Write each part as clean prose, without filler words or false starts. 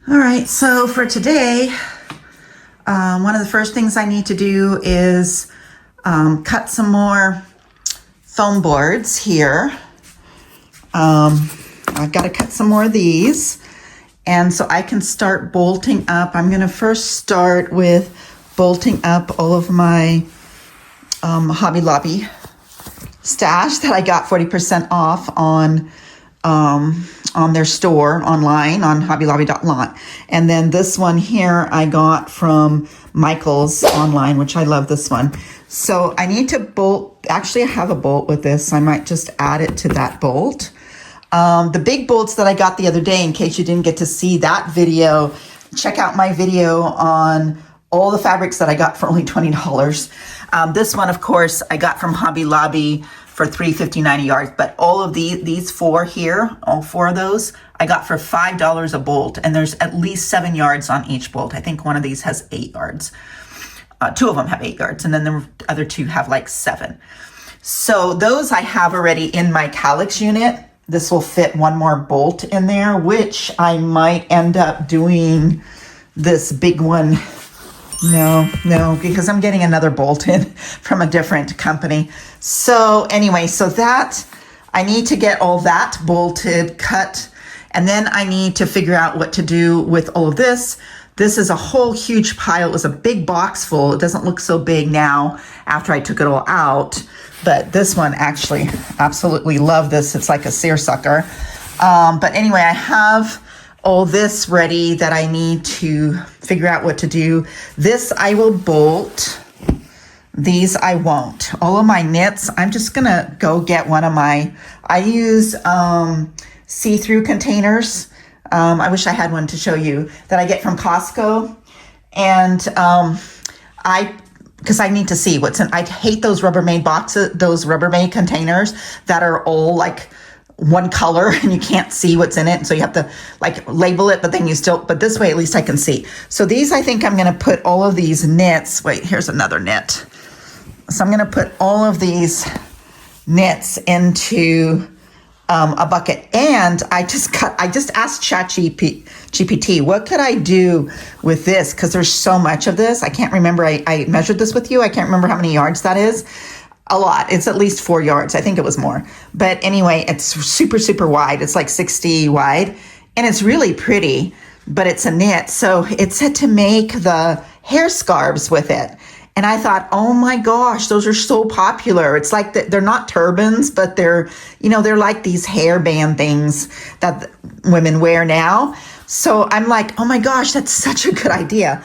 All right, so for today, one of the first things I need to do is cut some more foam boards here. I've got to cut some more of these, and so I can start bolting up. I'm going to first start with bolting up all of my Hobby Lobby stash that I got 40% off on their store online on hobbylobby.lot. And then this one here I got from Michael's online, which I love this one. So I need to bolt. Actually, I have a bolt with this. So I might just add it to that bolt. The big bolts that I got the other day, in case you didn't get to see that video, check out my video on all the fabrics that I got for only $20. This one, of course, I got from Hobby Lobby for $3.59 a yard, but all of these four here, all four of those, I got for $5 a bolt, and there's at least 7 yards on each bolt. I think one of these has 8 yards. Two of them have 8 yards, and then the other two have like 7. So those I have already in my calyx unit. This will fit one more bolt in there, which I might end up doing this big one. No, because I'm getting another bolt in from a different company. So anyway, so that I need to get all that bolted, cut, and then I need to figure out what to do with all of this. This is a whole huge pile. It was a big box full. It doesn't look so big now after I took it all out, but this one actually absolutely love this. It's like a seersucker. But anyway, I have all this ready that I need to figure out what to do. This I will bolt. These I won't. All of my knits, I'm just gonna go get one of my, I use see-through containers. I wish I had one to show you that I get from Costco. And because I need to see what's in, I hate those Rubbermaid boxes, those Rubbermaid containers that are all like one color and you can't see what's in it. And so you have to like label it, but then you still, but this way at least I can see. So these, I think I'm going to put all of these knits. Wait, here's another knit. So I'm going to put all of these knits into a bucket. And I just asked ChatGPT, what could I do with this? Because there's so much of this. I can't remember. I measured this with you. I can't remember how many yards that is. A lot. It's at least 4 yards. I think it was more. But anyway, it's super, super wide. It's like 60 wide. And it's really pretty, but it's a knit. So it said to make the hair scarves with it. And I thought, oh my gosh, those are so popular. It's like they're not turbans, but they're like these hairband things that women wear now. So I'm like, oh my gosh, that's such a good idea.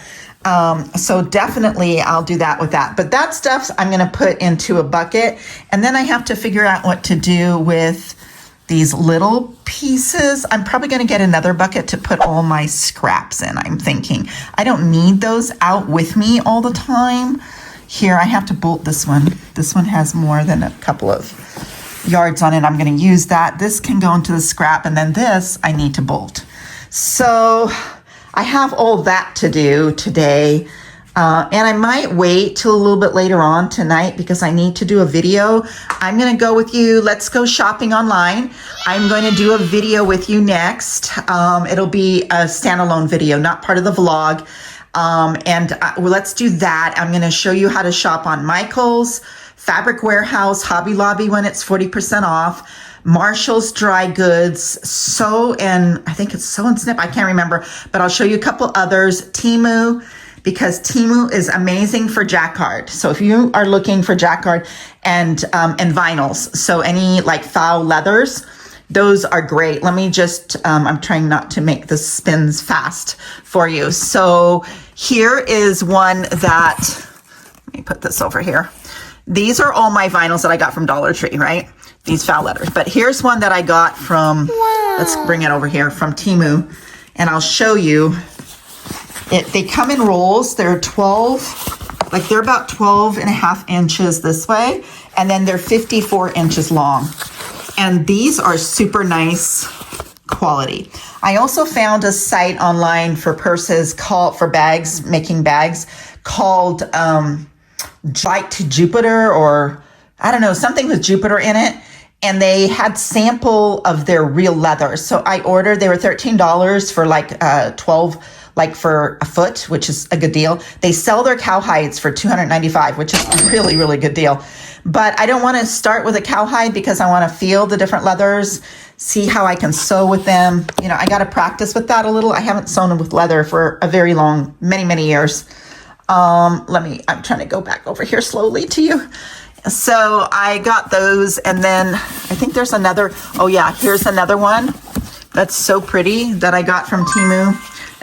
So definitely I'll do that with that. But that stuff I'm going to put into a bucket. And then I have to figure out what to do with these little pieces. I'm probably going to get another bucket to put all my scraps in, I'm thinking. I don't need those out with me all the time. Here, I have to bolt this one. This one has more than a couple of yards on it. I'm going to use that. This can go into the scrap. And then this I need to bolt. So I have all that to do today. And I might wait till a little bit later on tonight because I need to do a video. I'm going to go with you. Let's go shopping online. I'm going to do a video with you next. It'll be a standalone video, not part of the vlog. Well, let's do that. I'm going to show you how to shop on Michael's, Fabric Warehouse, Hobby Lobby when it's 40% off, Marshall's Dry Goods, Sew and I think it's Sew and Snip. I can't remember, but I'll show you a couple others. Temu, because Temu is amazing for jacquard. So if you are looking for jacquard and vinyls, so any like foul leathers, those are great. Let me just, I'm trying not to make the spins fast for you. So here is one that, let me put this over here. These are all my vinyls that I got from Dollar Tree, right? These foul leathers. But here's one that I got from, let's bring it over here, from Temu. And I'll show you. They come in rolls. They're 12, like they're about 12 and a half inches this way. And then they're 54 inches long. And these are super nice quality. I also found a site online for purses for bags, making bags, called Light to Jupiter, or I don't know, something with Jupiter in it. and they had sample of their real leather. So I ordered, they were $13 for like 12, like for a foot, which is a good deal. They sell their cowhides for $295, which is a really, really good deal. But I don't want to start with a cowhide because I want to feel the different leathers, see how I can sew with them. You know, I got to practice with that a little. I haven't sewn with leather for a very long, many years. I'm trying to go back over here slowly to you. So I got those, and then I think there's another, oh yeah, here's another one that's so pretty that I got from Temu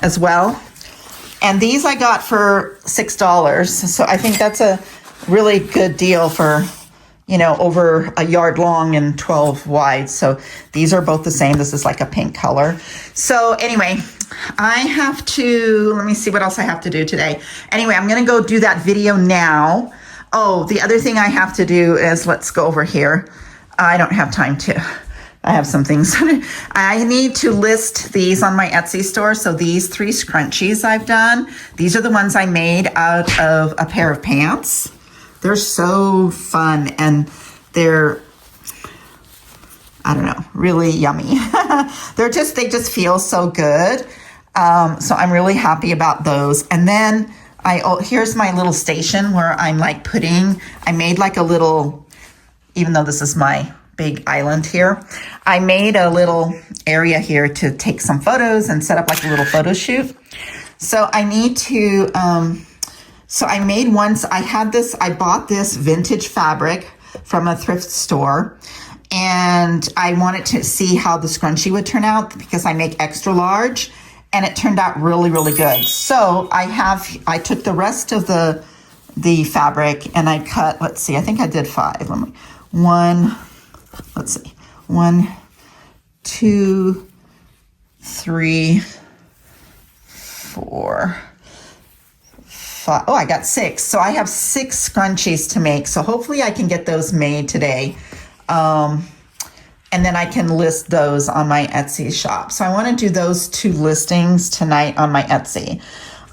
as well. And these I got for $6. So I think that's a really good deal for, you know, over a yard long and 12 wide. So these are both the same. This is like a pink color. So anyway, I have to, let me see what else I have to do today. Anyway, I'm going to go do that video now. Oh, the other thing I have to do is, let's go over here. I don't have time to. I have some things. I need to list these on my Etsy store. So these 3 scrunchies I've done, these are the ones I made out of a pair of pants. They're so fun, and they're, I don't know, really yummy. They just feel so good. So I'm really happy about those. And then here's my little station where I'm like I made like a little, even though this is my big island here, I made a little area here to take some photos and set up like a little photo shoot. So I need to, so I made once, I bought this vintage fabric from a thrift store, and I wanted to see how the scrunchie would turn out because I make extra large. And it turned out really, really good. So I took the rest of the fabric and I cut, let's see, I think I did 5. One, 2, 3, 4, 5. Oh, I got 6. So I have 6 scrunchies to make. So hopefully I can get those made today. And then I can list those on my Etsy shop. So I want to do those 2 listings tonight on my Etsy.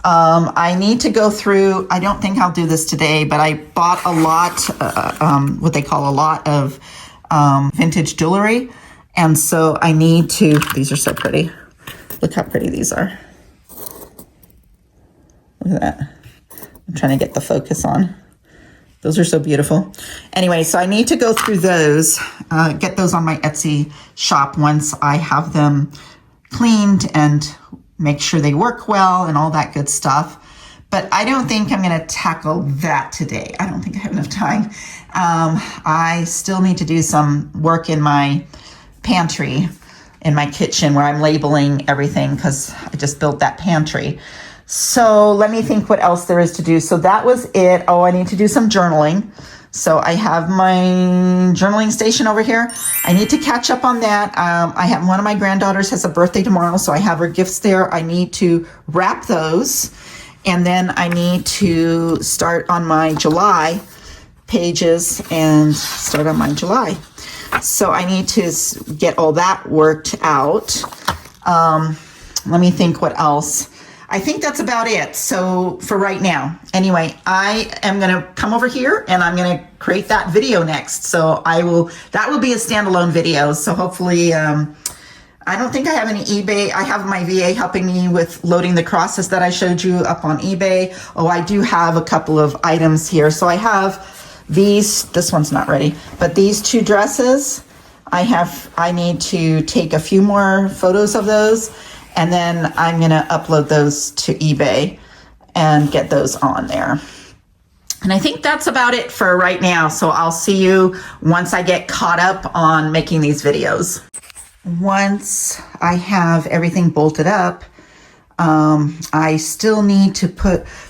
I need to go through, I don't think I'll do this today, but I bought a lot, what they call a lot of vintage jewelry. And so I need to, these are so pretty. Look how pretty these are. Look at that. I'm trying to get the focus on. Those are so beautiful. Anyway, so I need to go through those, get those on my Etsy shop once I have them cleaned and make sure they work well and all that good stuff. But I don't think I'm going to tackle that today. I don't think I have enough time. I still need to do some work in my pantry, in my kitchen, where I'm labeling everything because I just built that pantry. So let me think what else there is to do. So that was it. Oh, I need to do some journaling. So I have my journaling station over here. I need to catch up on that. I have one of my granddaughters has a birthday tomorrow, so I have her gifts there. I need to wrap those. And then I need to start on my July pages and start on my July. So I need to get all that worked out. Let me think what else. I think that's about it. So for right now, anyway, I am going to come over here and I'm going to create that video next. So that will be a standalone video. So hopefully, I don't think I have any eBay. I have my VA helping me with loading the crosses that I showed you up on eBay. Oh, I do have a couple of items here. So I have this one's not ready, but these 2 dresses, I need to take a few more photos of those. And then I'm going to upload those to eBay and get those on there. And I think that's about it for right now. So I'll see you once I get caught up on making these videos. Once I have everything bolted up, I still need to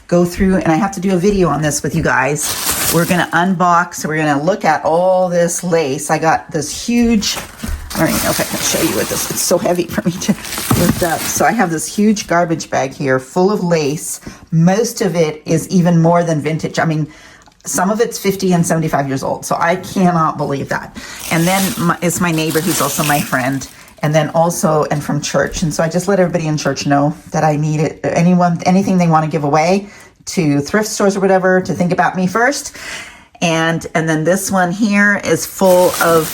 go through, and I have to do a video on this with you guys. We're going to unbox, we're going to look at all this lace. I got this huge, I don't even know if I can show you with this. It's so heavy for me to lift up. So I have this huge garbage bag here full of lace. Most of it is even more than vintage. I mean, some of it's 50 and 75 years old. So I cannot believe that. And then it's my neighbor who's also my friend. And then also, and from church. And so I just let everybody in church know that I need it. Anything they want to give away to thrift stores or whatever, to think about me first. And then this one here is full of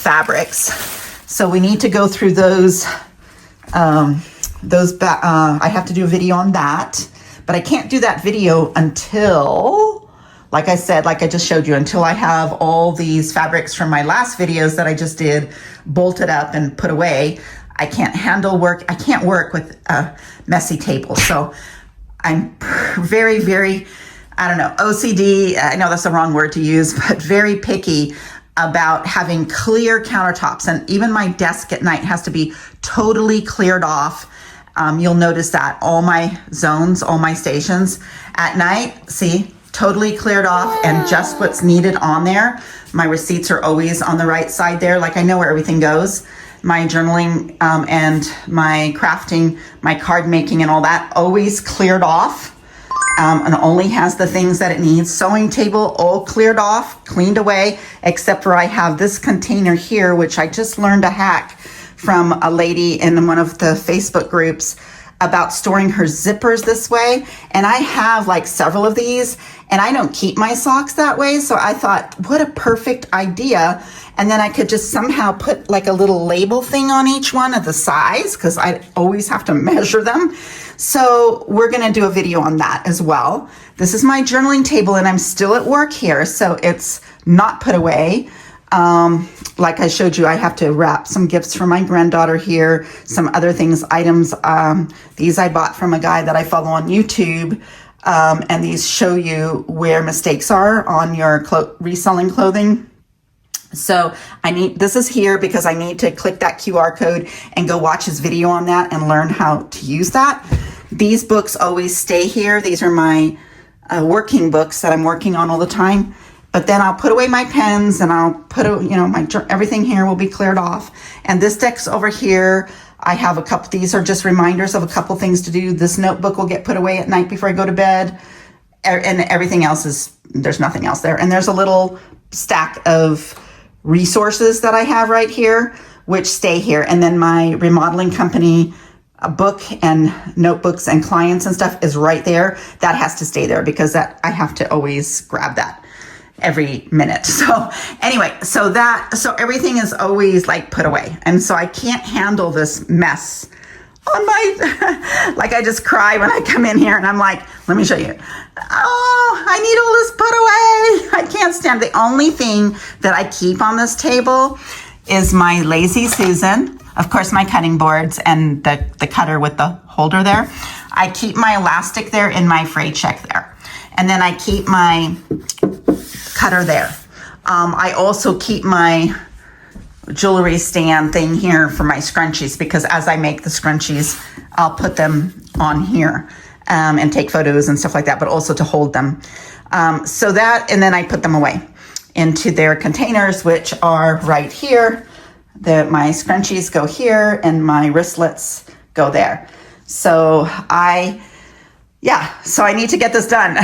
fabrics. So we need to go through those. I have to do a video on that, but I can't do that video until, like I said, like I just showed you, until I have all these fabrics from my last videos that I just did bolted up and put away. I can't I can't work with a messy table. So I'm very, very, I don't know, OCD, I know that's the wrong word to use, but very picky about having clear countertops. And even my desk at night has to be totally cleared off. You'll notice that all my zones, all my stations at night, see, totally cleared off and just what's needed on there. My receipts are always on the right side there. Like I know where everything goes. My journaling and my crafting, my card making and all that, always cleared off. And only has the things that it needs. Sewing table, all cleared off, cleaned away, except for I have this container here, which I just learned a hack from a lady in one of the Facebook groups about storing her zippers this way. And I have like several of these, and I don't keep my socks that way. So I thought, what a perfect idea. And then I could just somehow put like a little label thing on each one of the size, because I always have to measure them. So we're going to do a video on that as well. This is my journaling table, and I'm still at work here, so it's not put away. Like I showed you, I have to wrap some gifts for my granddaughter here, some other things, items. These I bought from a guy that I follow on YouTube, and these show you where mistakes are on your reselling clothing. So this is here because I need to click that QR code and go watch his video on that and learn how to use that. These books always stay here. These are my working books that I'm working on all the time. But then I'll put away my pens and I'll put, everything here will be cleared off. And this deck's over here. I have a couple, these are just reminders of a couple things to do. This notebook will get put away at night before I go to bed. And everything else there's nothing else there. And there's a little stack of resources that I have right here, which stay here. And then my remodeling company book and notebooks and clients and stuff is right there. That has to stay there because I have to always grab that every minute. So anyway, so everything is always like put away. And so I can't handle this mess on my, like I just cry when I come in here and I'm like, let me show you. Oh, I need all this put away. I can't stand. The only thing that I keep on this table is my Lazy Susan, of course, my cutting boards and the cutter with the holder there. I keep my elastic there and my frayed check there. And then I keep my cutter there. I also keep my jewelry stand thing here for my scrunchies, because as I make the scrunchies, I'll put them on here and take photos and stuff like that, but also to hold them. So that, and then I put them away into their containers, which are right here. My scrunchies go here and my wristlets go there. So I need to get this done.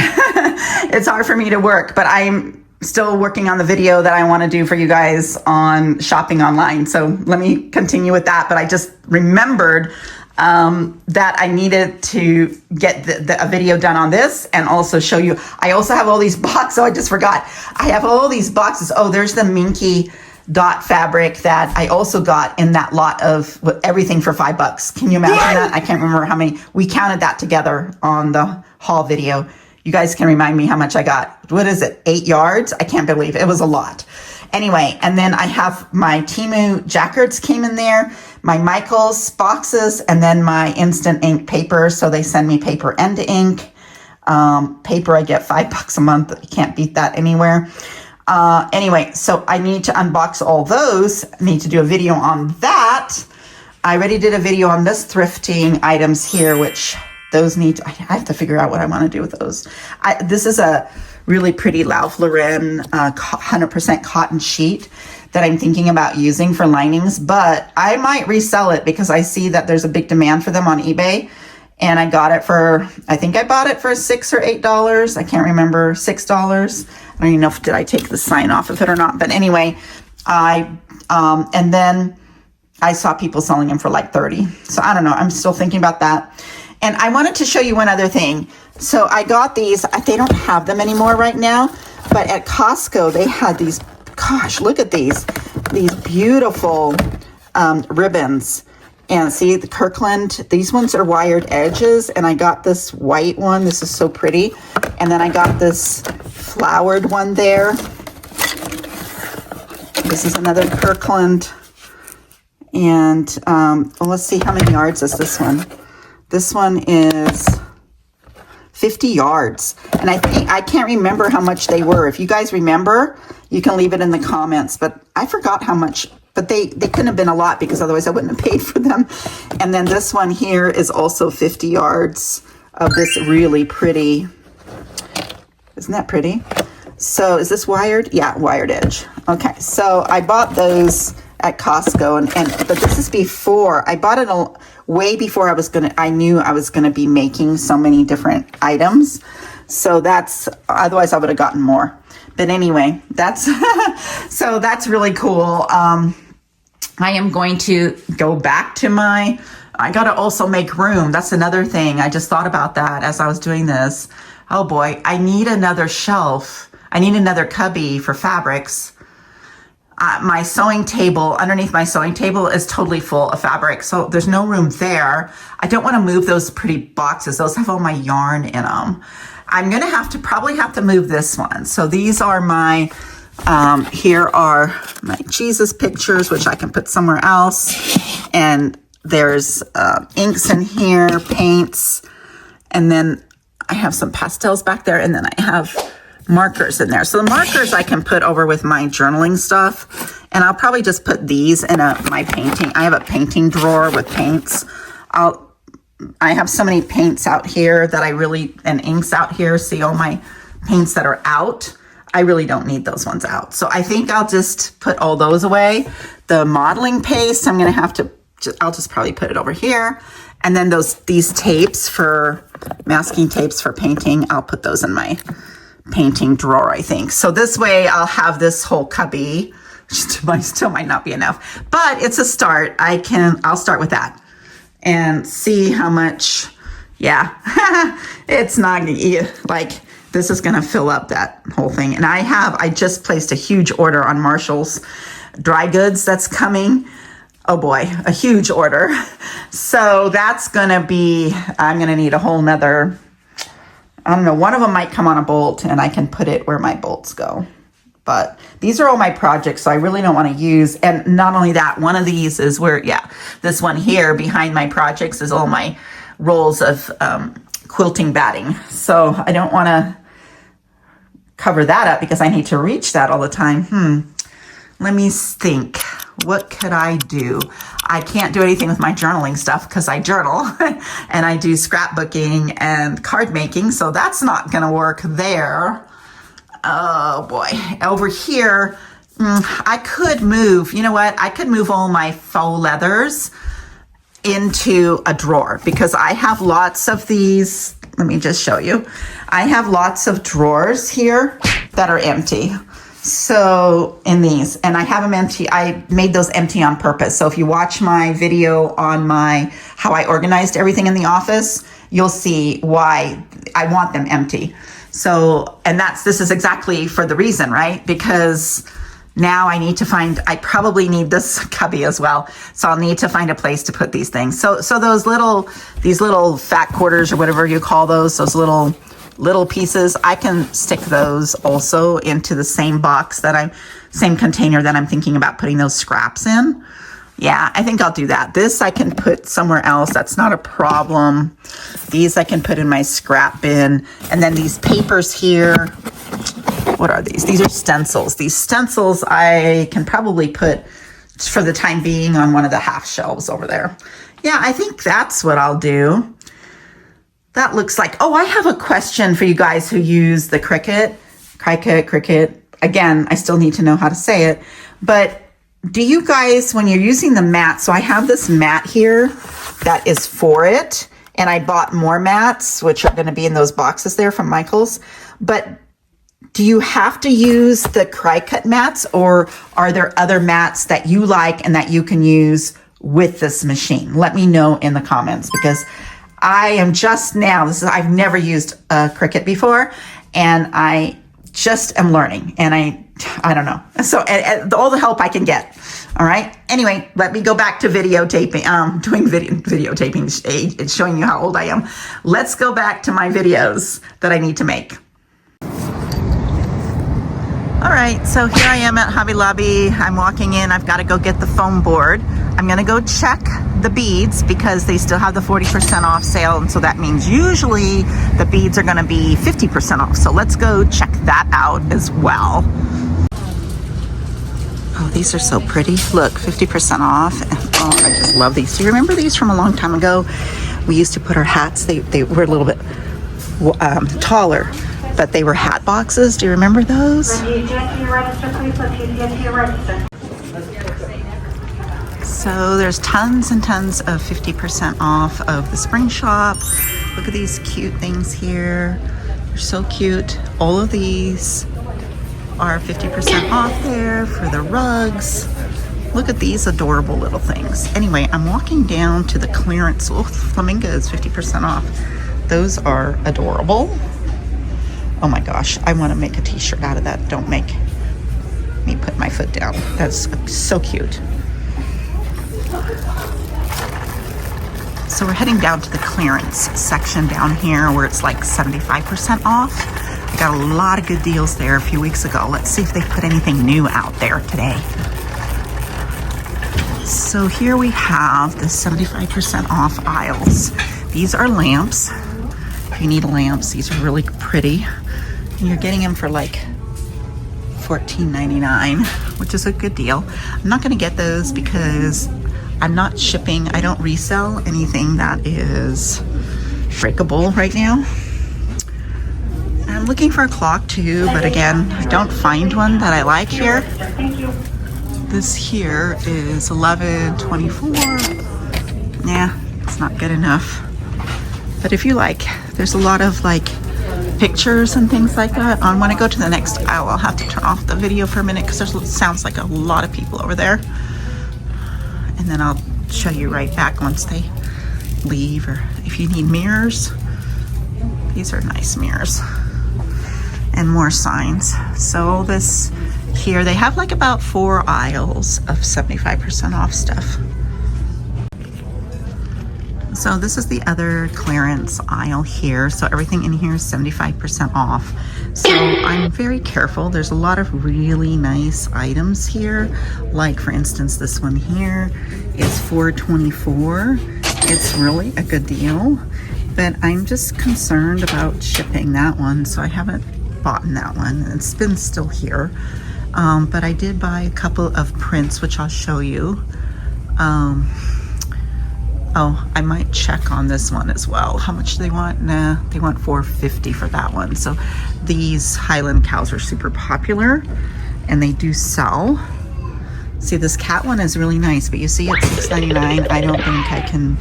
It's hard for me to work, but I'm still working on the video that I want to do for you guys on shopping online. So let me continue with that. But I just remembered that I needed to get a video done on this and also show you. I also have all these boxes. Oh, I just forgot. I have all these boxes. Oh, there's the Minky dot fabric that I also got in that lot of everything for $5. Can you imagine that? I can't remember how many. We counted that together on the haul video. You guys can remind me how much I got. What is it? 8 yards? I can't believe it. It was a lot. Anyway, and then I have my Temu Jackards came in there, my Michaels boxes, and then my instant ink paper. So they send me paper and ink. Paper, I get $5 a month. You can't beat that anywhere. Anyway, so I need to unbox all those. I need to do a video on that. I already did a video on this thrifting items here, which those I have to figure out what I want to do with those. This is a really pretty Ralph Lauren 100% cotton sheet that I'm thinking about using for linings, but I might resell it because I see that there's a big demand for them on eBay. And I got it I think I bought it for $6 or $8. I can't remember, $6. I don't even know did I take the sign off of it or not. But anyway, and then I saw people selling them for like $30. So I don't know. I'm still thinking about that. And I wanted to show you one other thing. So I got these. They don't have them anymore right now. But at Costco, they had these. Gosh, look at these beautiful ribbons. And see the Kirkland, these ones are wired edges, and I got this white one. This is so pretty. And then I got this flowered one there. This is another Kirkland. And well, let's see, how many yards is this one? This one is 50 yards. And I can't remember how much they were. If you guys remember, you can leave it in the comments. But I forgot how much. But they couldn't have been a lot, because otherwise I wouldn't have paid for them. And then this one here is also 50 yards of this really pretty. Isn't that pretty? So is this wired? Yeah, wired edge. Okay, so I bought those at Costco, but this is before. I bought it way before I knew I was gonna be making so many different items. So otherwise I would have gotten more. But anyway, that's so that's really cool. I am going to go back to I got to also make room. That's another thing. I just thought about that as I was doing this. Oh boy, I need another shelf. I need another cubby for fabrics. My sewing table, underneath my sewing table, is totally full of fabric. So there's no room there. I don't want to move those pretty boxes. Those have all my yarn in them. I'm going to probably have to move this one. So these are here are my Jesus pictures, which I can put somewhere else. And there's inks in here, paints. And then I have some pastels back there. And then I have markers in there. So the markers I can put over with my journaling stuff. And I'll probably just put these in my painting. I have a painting drawer with paints. I have so many paints out here and inks out here. See all my paints that are out. I really don't need those ones out. So I think I'll just put all those away. The modeling paste, I'm going to have to, I'll just probably put it over here. And then these tapes masking tapes for painting, I'll put those in my painting drawer, I think. So this way I'll have this whole cubby, which still might not be enough, but it's a start. I'll start with that. And see how much, yeah, it's not like, this is going to fill up that whole thing. And I just placed a huge order on Marshall's dry goods that's coming. Oh boy, a huge order. So that's going to be, I'm going to need a whole nother, I don't know, one of them might come on a bolt and I can put it where my bolts go. But these are all my projects, so I really don't want to use. And not only that, one of these is this one here behind my projects is all my rolls of quilting batting. So I don't want to cover that up because I need to reach that all the time. Let me think. What could I do? I can't do anything with my journaling stuff because I journal and I do scrapbooking and card making. So that's not going to work there. Oh boy, over here, I could move, you know what? I could move all my faux leathers into a drawer because I have lots of these. Let me just show you. I have lots of drawers here that are empty. So in these, and I have them empty. I made those empty on purpose. So if you watch my video on how I organized everything in the office, you'll see why I want them empty. So, and this is exactly for the reason, right? Because now I probably need this cubby as well. So I'll need to find a place to put these things. So these little fat quarters or whatever you call those little pieces, I can stick those also into the same same container that I'm thinking about putting those scraps in. Yeah, I think I'll do that. This I can put somewhere else. That's not a problem. These I can put in my scrap bin. And then these papers here, what are these? These are stencils. These stencils I can probably put for the time being on one of the half shelves over there. Yeah, I think that's what I'll do. That looks like, I have a question for you guys who use the Cricut. Again, I still need to know how to say it, but do you guys, when you're using the mat, so I have this mat here that is for it, and I bought more mats, which are going to be in those boxes there from Michael's, but do you have to use the Cricut mats, or are there other mats that you like and that you can use with this machine? Let me know in the comments, because I am just now, I've never used a Cricut before, and I just am learning, and I I don't know. So all the help I can get. All right. Anyway, let me go back to videotaping, doing videotaping. It's showing you how old I am. Let's go back to my videos that I need to make. All right, so here I am at Hobby Lobby. I'm walking in. I've got to go get the foam board. I'm going to go check the beads because they still have the 40% off sale. And so that means usually the beads are going to be 50% off. So let's go check that out as well. Oh, these are so pretty. Look, 50% off. Oh, I just love these. Do you remember these from a long time ago? We used to put our hats. They were a little bit taller, but they were hat boxes. Do you remember those? So there's tons and tons of 50% off of the spring shop. Look at these cute things here. They're so cute. All of these are 50% off there for the rugs. Look at these adorable little things. Anyway, I'm walking down to the clearance. Oh, flamingos, 50% off. Those are adorable. Oh my gosh, I want to make a t-shirt out of that. Don't make me put my foot down. That's so cute. So we're heading down to the clearance section down here where it's like 75% off. I got a lot of good deals there a few weeks ago. Let's see if they put anything new out there today. So here we have the 75% off aisles. These are lamps. If you need lamps, these are really pretty. And you're getting them for like $14.99, which is a good deal. I'm not going to get those because I'm not shipping. I don't resell anything that is breakable right now. I'm looking for a clock too, but again, I don't find one that I like here. This here is $11.24. Nah, it's not good enough. But if you like, there's a lot of like pictures and things like that. When I go to the next aisle, I'll have to turn off the video for a minute because there sounds like a lot of people over there. And then I'll show you right back once they leave. Or if you need mirrors, these are nice mirrors. And more signs. So this here, they have like about 4 aisles of 75% off stuff. So this is the other clearance aisle here. So everything in here is 75% off. So I'm very careful. There's a lot of really nice items here. Like for instance, this one here is $4.24. It's really a good deal, but I'm just concerned about shipping that one. So I haven't bought that one. It's been still here. But I did buy a couple of prints, which I'll show you. Oh, I might check on this one as well. How much do they want? Nah, they want $4.50 for that one. So these Highland cows are super popular and they do sell. See, this cat one is really nice, but you see it's $6.99. I don't think I can,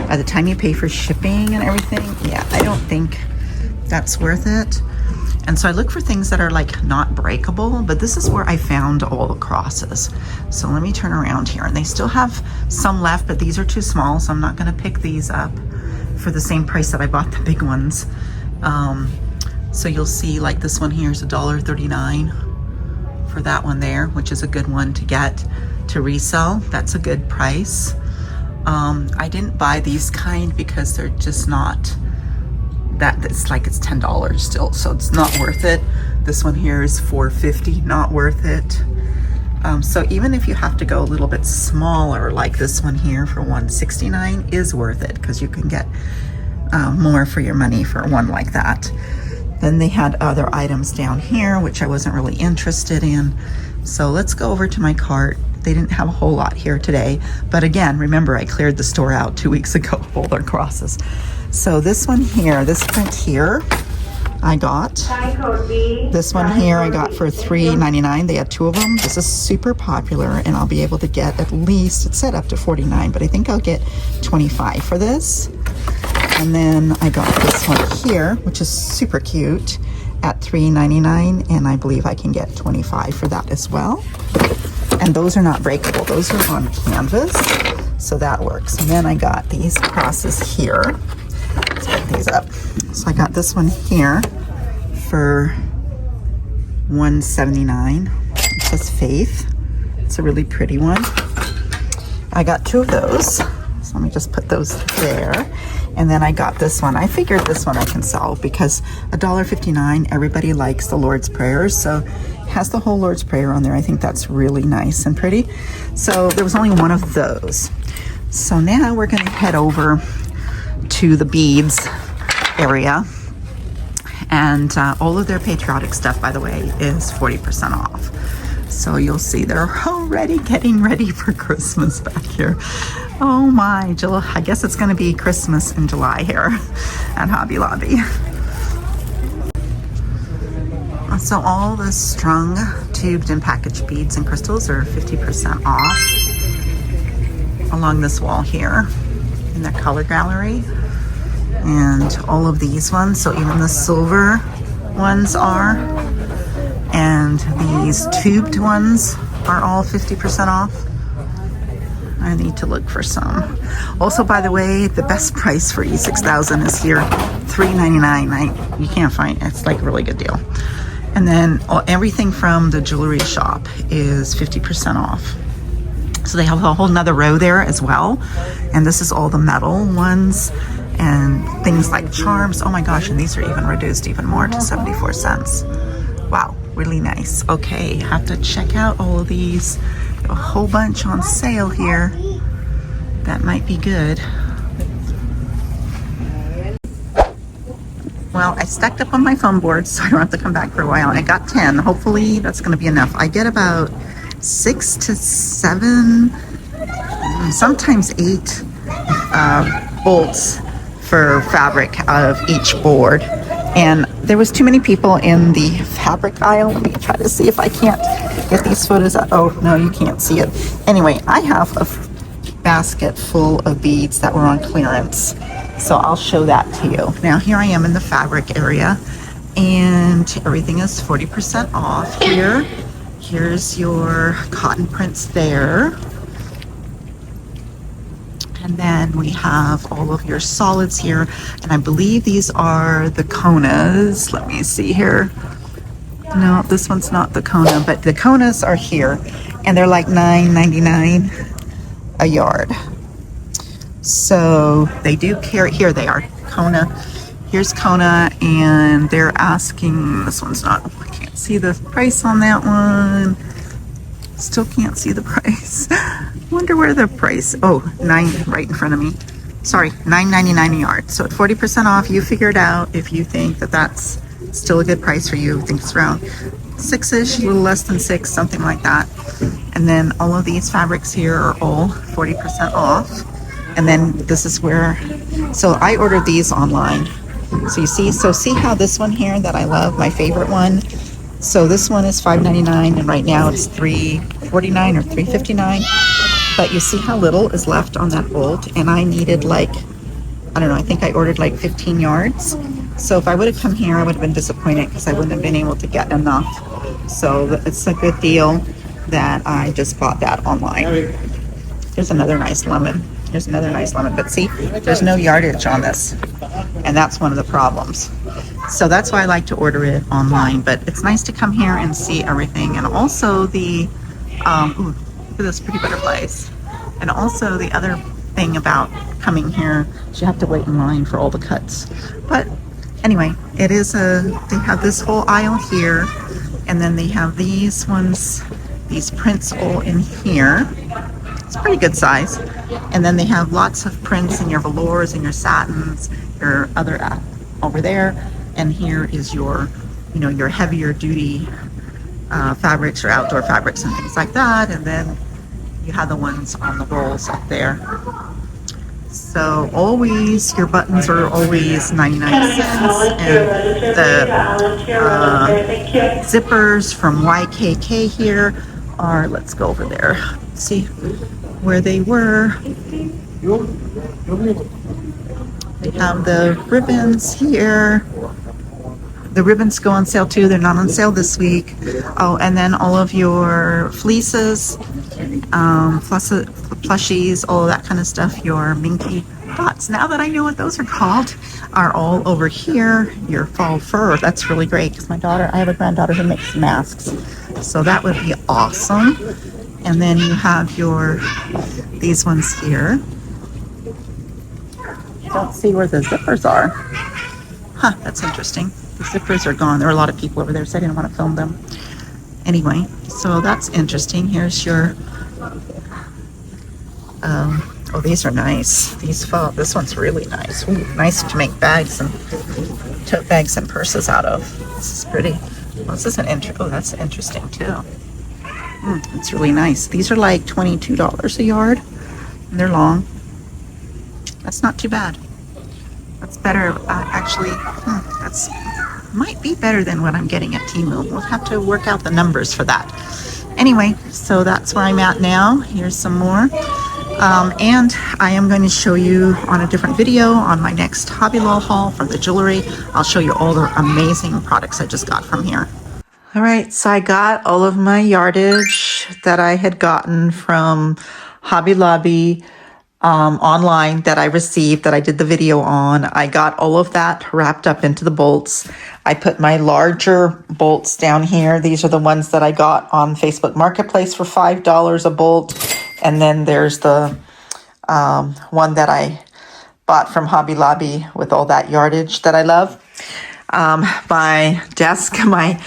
by the time you pay for shipping and everything, yeah, I don't think that's worth it. And so I look for things that are like not breakable, but this is where I found all the crosses. So let me turn around here, and they still have some left, but these are too small, so I'm not gonna pick these up for the same price that I bought the big ones. So you'll see like this one here is $1.39 for that one there, which is a good one to get to resell. That's a good price. I didn't buy these kind because they're just not, it's like it's $10 still, so it's not worth it. This one here is $4.50, not worth it. So even if you have to go a little bit smaller, like this one here for $1.69 is worth it because you can get more for your money for one like that. Then they had other items down here, which I wasn't really interested in. So let's go over to my cart. They didn't have a whole lot here today, but again, remember I cleared the store out 2 weeks ago of all their crosses. So this one here, this print here, I got. This one here I got for $3.99. They had 2 of them. This is super popular, and I'll be able to get at least, it said up to $49, but I think I'll get $25 for this. And then I got this one here, which is super cute, at $3.99, and I believe I can get $25 for that as well. And those are not breakable. Those are on canvas, so that works. And then I got these crosses here. Let's put these up. So I got this one here for $1.79. says Faith. It's a really pretty one. I got 2 of those. So let me just put those there. And then I got this one. I figured this one I can sell because $1.59, everybody likes the Lord's Prayers. So it has the whole Lord's Prayer on there. I think that's really nice and pretty. So there was only one of those. So now we're going to head over to the beads area. And all of their patriotic stuff, by the way, is 40% off. So you'll see they're already getting ready for Christmas back here. Oh my, I guess it's going to be Christmas in July here at Hobby Lobby. So all the strung, tubed, and packaged beads and crystals are 50% off along this wall here in the color gallery. And all of these ones, so even the silver ones are. And these tubed ones are all 50% off. I need to look for some. Also, by the way, the best price for E6000 is here, $3.99. You can't find it. It's like a really good deal. And then everything from the jewelry shop is 50% off. So they have a whole nother row there as well. And this is all the metal ones and things like charms. Oh my gosh, and these are even reduced even more to 74 cents. Wow. Really nice. Okay, have to check out all of these. A whole bunch on sale here. That might be good. Well, I stacked up on my foam board so I don't have to come back for a while. I got 10. Hopefully that's going to be enough. I get about 6 to 7, sometimes 8 bolts for fabric out of each board. And there was too many people in the fabric aisle. Let me try to see if I can't get these photos out. Oh, no, you can't see it. Anyway, I have a basket full of beads that were on clearance. So I'll show that to you. Now, here I am in the fabric area, and everything is 40% off here. Here's your cotton prints there. And then we have all of your solids here. And I believe these are the Konas. Let me see here. No, this one's not the Kona, but the Konas are here. And they're like $9.99 a yard. So they do carry, here they are, Kona. Here's Kona, and they're asking, this one's not, I can't see the price on that one. Still can't see the price. Wonder where the price, oh, $9 right in front of me. Sorry, $9.99 a yard. So at 40% off, you figure it out if you think that that's still a good price for you. I think it's around 6-ish, a little less than 6, something like that. And then all of these fabrics here are all 40% off. And then this is where, so I ordered these online. So you see, so see how this one here that I love, my favorite one. So this one is $5.99 and right now it's $3.49 or $3.59. But you see how little is left on that bolt, and I needed like, I don't know, I think I ordered like 15 yards. So if I would have come here, I would have been disappointed because I wouldn't have been able to get enough. So it's a good deal that I just bought that online. Here's another nice lemon. Here's another nice lemon, but see, there's no yardage on this, and that's one of the problems. So that's why I like to order it online, but it's nice to come here and see everything. And also the, ooh, look at those pretty butterflies. And also the other thing about coming here is you have to wait in line for all the cuts. But anyway, it is they have this whole aisle here, and then they have these ones, these prints all in here. It's pretty good size. And then they have lots of prints in your velours and your satins, your other over there. And here is your, you know, your heavier duty fabrics or outdoor fabrics and things like that. And then you have the ones on the rolls up there. So always, your buttons are always 99 cents. And the zippers from YKK here are, let's go over there, see where they were. They have the ribbons here. The ribbons go on sale too. They're not on sale this week. Oh, and then all of your fleeces, plushies, all of that kind of stuff. Your minky thoughts, now that I know what those are called, are all over here. Your faux fur. That's really great because I have a granddaughter who makes masks. So that would be awesome. And then you have these ones here. Don't see where the zippers are. Huh, that's interesting. The zippers are gone. There are a lot of people over there, so I didn't want to film them. Anyway, so that's interesting. Here's your, oh, these are nice. This one's really nice. Ooh, nice to make bags and tote bags and purses out of. This is pretty. Well, that's interesting too. It's really nice. These are like $22 a yard, and they're long. That's not too bad. That's better, actually. That's might be better than what I'm getting at Temu. We'll have to work out the numbers for that. Anyway, so that's where I'm at now. Here's some more. And I am going to show you on a different video on my next Hobby Lobby haul from the jewelry. I'll show you all the amazing products I just got from here. All right, so I got all of my yardage that I had gotten from Hobby Lobby online that I received, that I did the video on. I got all of that wrapped up into the bolts. I put my larger bolts down here. These are the ones that I got on Facebook Marketplace for $5 a bolt. And then there's the one that I bought from Hobby Lobby with all that yardage that I love. My desk, my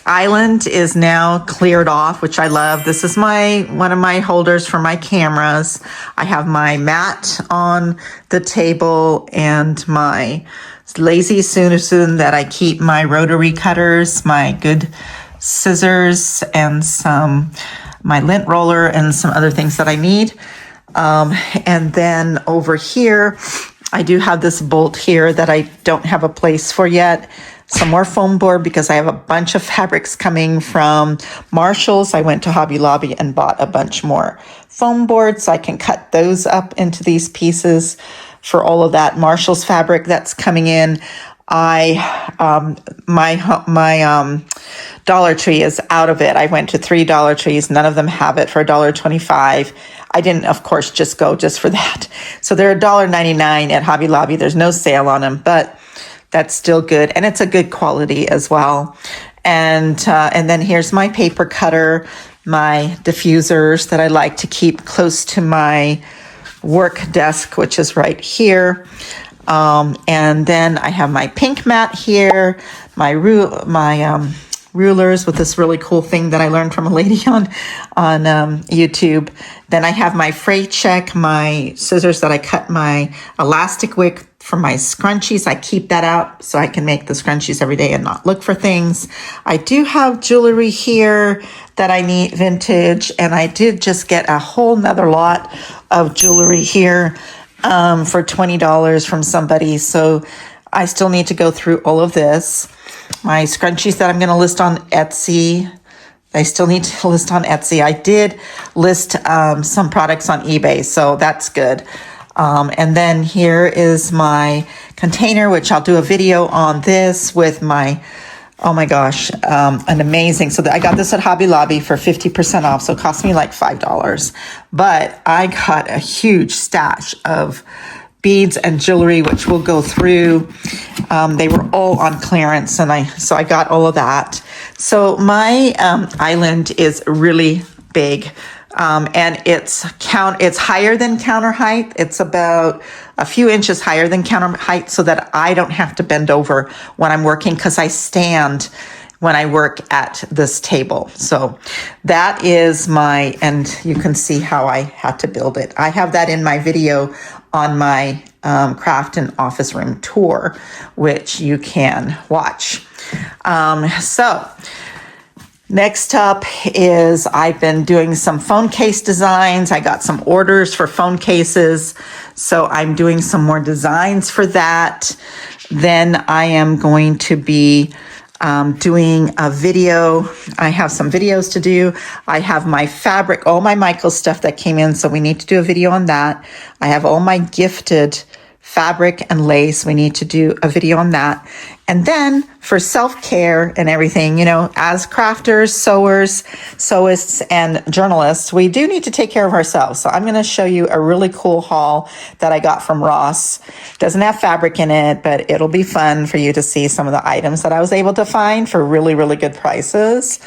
island is now cleared off, which I love. This is one of my holders for my cameras. I have my mat on the table and my lazy Susan that I keep my rotary cutters, my good scissors, and my lint roller and some other things that I need. And then over here, I do have this bolt here that I don't have a place for yet. Some more foam board because I have a bunch of fabrics coming from Marshall's. I went to Hobby Lobby and bought a bunch more foam boards so I can cut those up into these pieces for all of that Marshall's fabric that's coming in. My Dollar Tree is out of it. I went to 3 Dollar Trees. None of them have it for $1.25. I didn't, of course, just go just for that. So they're $1.99 at Hobby Lobby. There's no sale on them, but that's still good, and it's a good quality as well. And then here's my paper cutter, my diffusers that I like to keep close to my work desk, which is right here. And then I have my pink mat here, my rulers with this really cool thing that I learned from a lady on YouTube. Then I have my freight check, my scissors that I cut my elastic wick for my scrunchies. I keep that out so I can make the scrunchies every day and not look for things. I do have jewelry here that I need vintage, and I did just get a whole nother lot of jewelry here for $20 from somebody. So I still need to go through all of this. My scrunchies that I'm going to list on Etsy. I still need to list on Etsy. I did list some products on eBay, so that's good. And then here is my container, which I'll do a video on this with my, oh my gosh, an amazing. So I got this at Hobby Lobby for 50% off. So it cost me like $5, but I got a huge stash of beads and jewelry, which we'll go through. They were all on clearance, and so I got all of that. So my island is really big. And it's higher than counter height. It's about a few inches higher than counter height so that I don't have to bend over when I'm working, because I stand when I work at this table. So that is and you can see how I had to build it. I have that in my video on my craft and office room tour, which you can watch. So next up is I've been doing some phone case designs. I got some orders for phone cases, so I'm doing some more designs for that. Then I am going to be doing a video. I have some videos to do. I have my fabric, all my Michael stuff that came in, so we need to do a video on that. I have all my gifted fabric and lace. We need to do a video on that. And then for self-care and everything, you know, as crafters, sewers, sewists, and journalists, we do need to take care of ourselves. So I'm going to show you a really cool haul that I got from Ross. Doesn't have fabric in it, but it'll be fun for you to see some of the items that I was able to find for really, really good prices.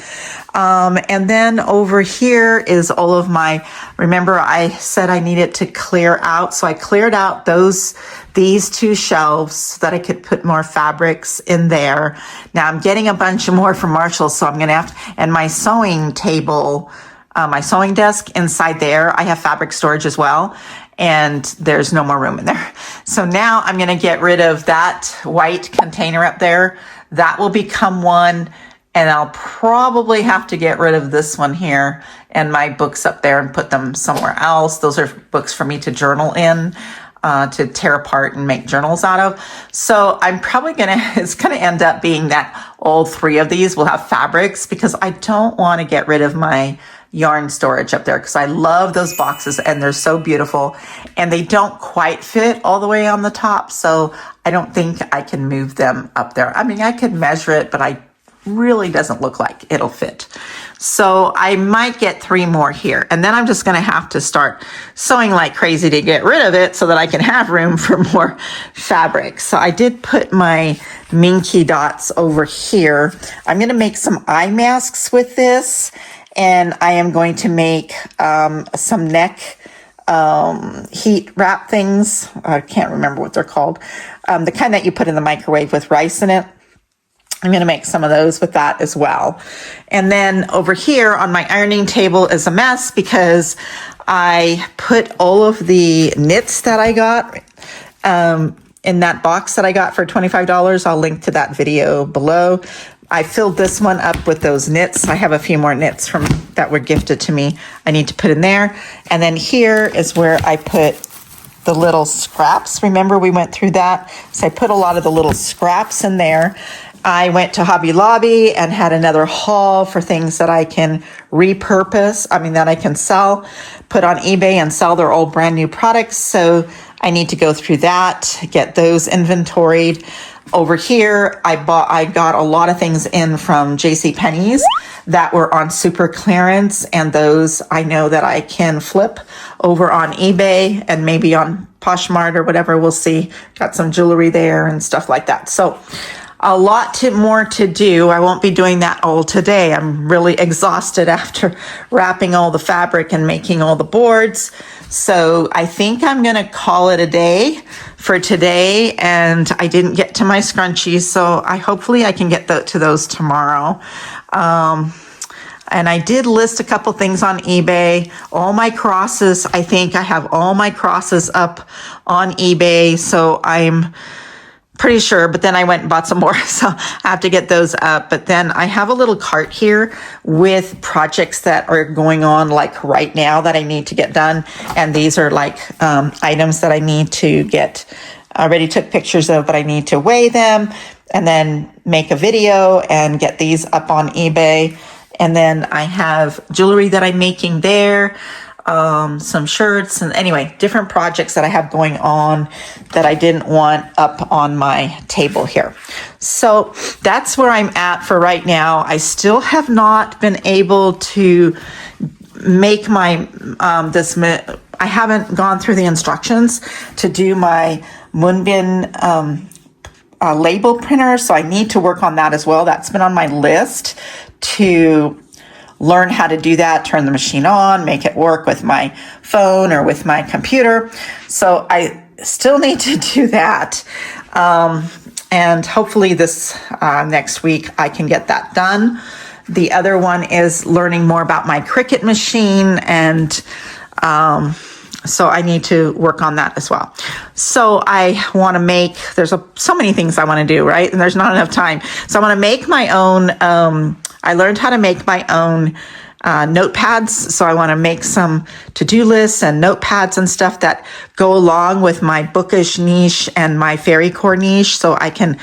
And then over here is all of my, remember I said I needed to clear out. So I cleared out these two shelves so that I could put more fabrics in there. Now I'm getting a bunch more from Marshalls, so I'm going to have to, and my sewing table, my sewing desk inside there, I have fabric storage as well. And there's no more room in there. So now I'm going to get rid of that white container up there. That will become one. And I'll probably have to get rid of this one here and my books up there and put them somewhere else. Those are books for me to journal in, to tear apart and make journals out of. So I'm probably it's gonna end up being that all three of these will have fabrics, because I don't want to get rid of my yarn storage up there, because I love those boxes and they're so beautiful, and they don't quite fit all the way on the top. So I don't think I can move them up there. I mean, I could measure it, but I really doesn't look like it'll fit. So I might get 3 more here, and then I'm just going to have to start sewing like crazy to get rid of it so that I can have room for more fabric. So I did put my Minky dots over here. I'm going to make some eye masks with this, and I am going to make some neck heat wrap things. I can't remember what they're called. The kind that you put in the microwave with rice in it. I'm going to make some of those with that as well. And then over here on my ironing table is a mess, because I put all of the knits that I got in that box that I got for $25. I'll link to that video below. I filled this one up with those knits. I have a few more knits from that were gifted to me. I need to put in there. And then here is where I put the little scraps. Remember, we went through that. So I put a lot of the little scraps in there. I went to Hobby Lobby and had another haul for things that I can repurpose. that I can sell, put on eBay and sell their old brand new products. So I need to go through that, get those inventoried. Over here, I got a lot of things in from JCPenney's that were on super clearance, and those I know that I can flip over on eBay and maybe on Poshmark or whatever. We'll see. Got some jewelry there and stuff like that. So a lot more to do. I won't be doing that all today. I'm really exhausted after wrapping all the fabric and making all the boards. So I think I'm going to call it a day for today. And I didn't get to my scrunchies, so hopefully I can get to those tomorrow. And I did list a couple things on eBay. All my crosses, I think I have all my crosses up on eBay. So I'm pretty sure, but then I went and bought some more, so I have to get those up. But then I have a little cart here with projects that are going on like right now that I need to get done. And these are like items that I need to get, I already took pictures of, but I need to weigh them and then make a video and get these up on eBay. And then I have jewelry that I'm making there. Some shirts, and anyway, different projects that I have going on that I didn't want up on my table here. So that's where I'm at for right now. I still have not been able to make my, I haven't gone through the instructions to do my Moonbin label printer, so I need to work on that as well. That's been on my list to learn how to do that, turn the machine on, make it work with my phone or with my computer. So I still need to do that. And hopefully this next week I can get that done. The other one is learning more about my Cricut machine, and so I need to work on that as well. So I want to make, so many things I want to do, right? And there's not enough time. So I want to make my own, I learned how to make my own notepads. So I want to make some to-do lists and notepads and stuff that go along with my bookish niche and my fairy core niche. So I can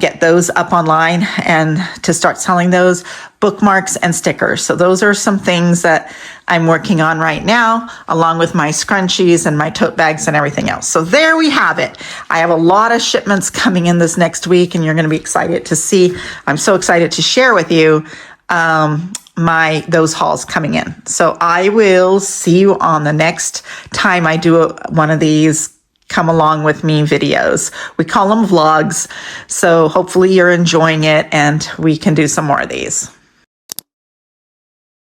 get those up online and to start selling those, bookmarks and stickers. So those are some things that I'm working on right now, along with my scrunchies and my tote bags and everything else. So there we have it. I have a lot of shipments coming in this next week, and you're going to be excited to see. I'm so excited to share with you those hauls coming in. So I will see you on the next time I do one of these come along with me videos. We call them vlogs. So hopefully you're enjoying it and we can do some more of these.